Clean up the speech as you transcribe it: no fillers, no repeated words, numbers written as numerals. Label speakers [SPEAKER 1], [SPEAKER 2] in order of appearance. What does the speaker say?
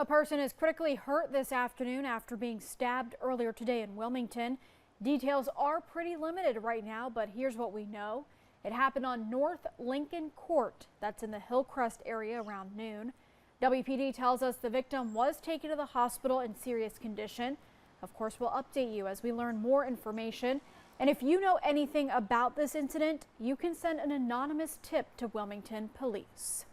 [SPEAKER 1] A person is critically hurt this afternoon after being stabbed earlier today in Wilmington. Details are pretty limited right now, but here's what we know. It happened on North Lincoln Court. That's in the Hillcrest area around noon. WPD tells us the victim was taken to the hospital in serious condition. Of course, we'll update you as we learn more information. And if you know anything about this incident, you can send an anonymous tip to Wilmington Police.